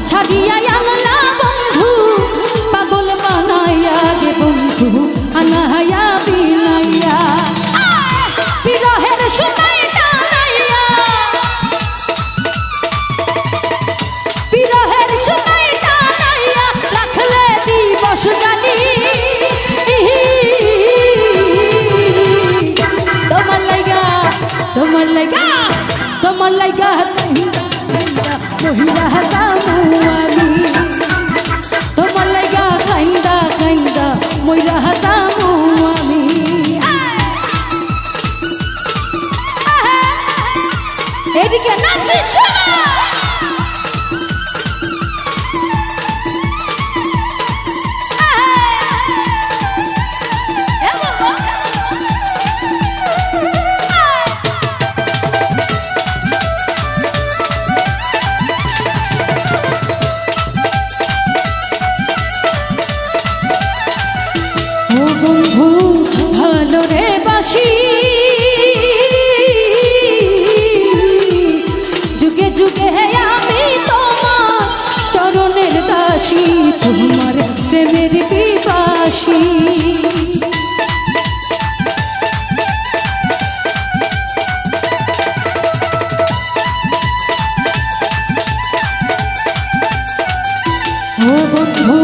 ছাড়িয়া আনলা বন্ধু পাগল বানাইয়া দে বন্ধু আনাইয়া বিনাইয়া বিরহের সময় টানাইয়া বিরহের সময় টানাইয়া রাখলে দিবস জানি তোমার লাইগা তোমার লাইগা তোমার লাইগা মহিলা হাতামু আমি তোমার লাইগা কাইন্দা কাইন্দা মহিলা হাতামু আমি এদিকে নাচিস বন্ধু ভালো রে বাসি যুগে যুগে আমি তোমার চরণের দাসী তোমার প্রেমের পিপাসী ও বন্ধু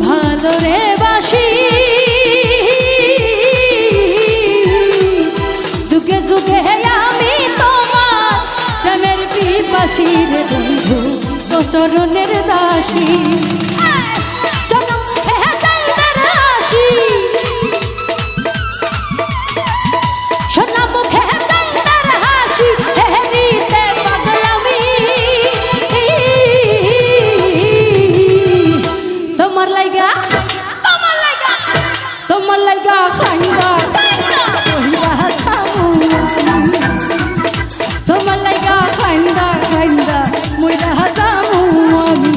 ভালো রে বাসি রে বন্ধু তো চরণের দাসী জনম হেদার হাসি সোনা মুখে হেদার হাসি হেরিতে পাগলামি তোমার লাইগা তোমার লাইগা তোমার লাইগা খাইন্দা কহিবা থামু তোমার লাইগা খাইন্দা খাইন্দা মইরা হাতামু আমি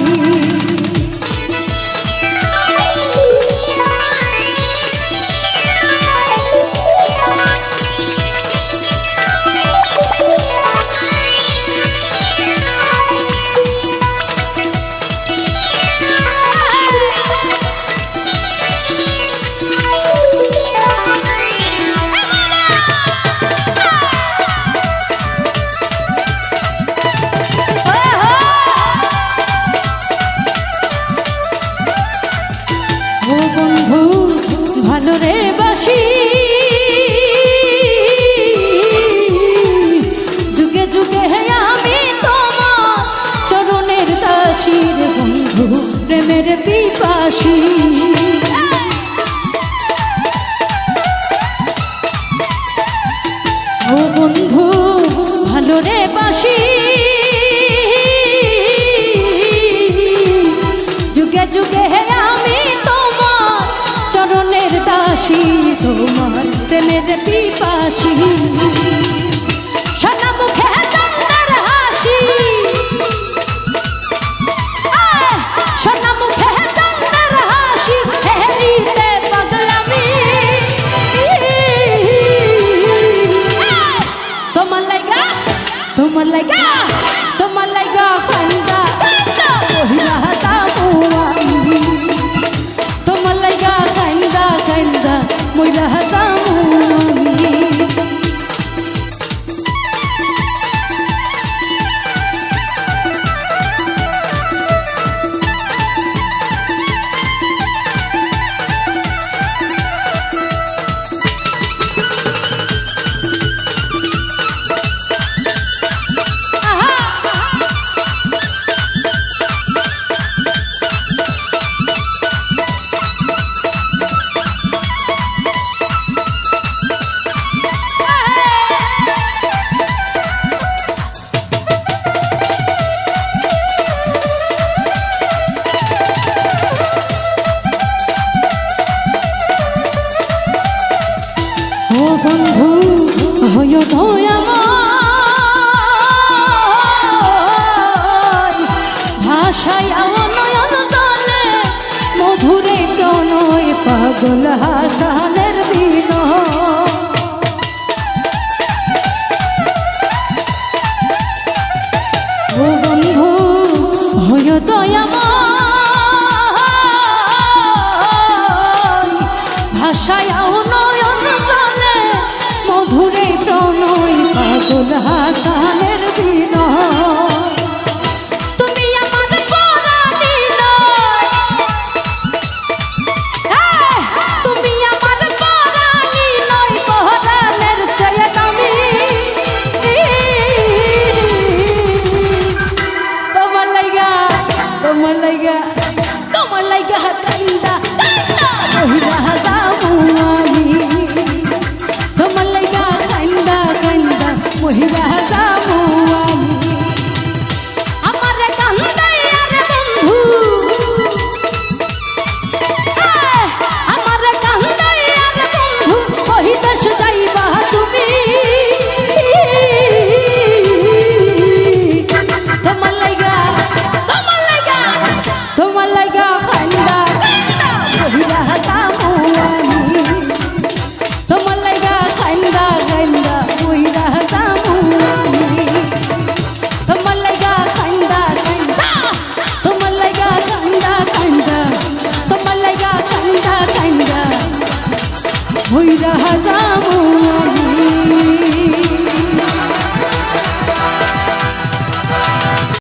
ভালো রে বাসি যুগে যুগে আমি তোমার চরণের দাসী রে বন্ধু প্রেমের পিপাসী ও বন্ধু ভালো রে বাসি যুগে যুগে আমি তোমার চরণের দাসী তোমার প্রেমের পিপাসী সোনা মুখে চন্দ্রের হাসি সোনা মুখে চন্দ্রের হাসি হেরিতে পাগলামি তোমার লাইগা তোমার লাইগা তোমার লাইগা কান্দা কান্দা মহিলা হাতামু আমি তোমার লাইগা কান্দা কান্দা মহিলা হাতামু আমি আমার ভাষায় নয়ন জলে মধুরে প্রণয় পাগল হাসানের বিনয় তুমি আমার পরাণী নয় তুমি আমার পরাণী নয় পরাণের চেয়ে দামি তোমার লাইগা তোমার লাইগা তোমার লাইগা কান্দা কান্দা মহিলা যাবো আমি তোমার লাইগা কান্দা কান্দা মহিলা যাবো আমি আমার কান্দাই আর বন্ধু আমার কান্দাই আর বন্ধু ওই দেশ যাইবা তুমি তোমার লাইগা তোমার লাইগা তোমার লাইগা কান্দা কান্দা মহিলা যাবো আমি তোমার লাইগা কান্দা কান্দা মহিলা যাবো আমি তোমার লাইগা কান্দা কান্দা তোমার লাইগা কান্দা কান্দা তোমার লাইগা কান্দা কান্দা মহিলা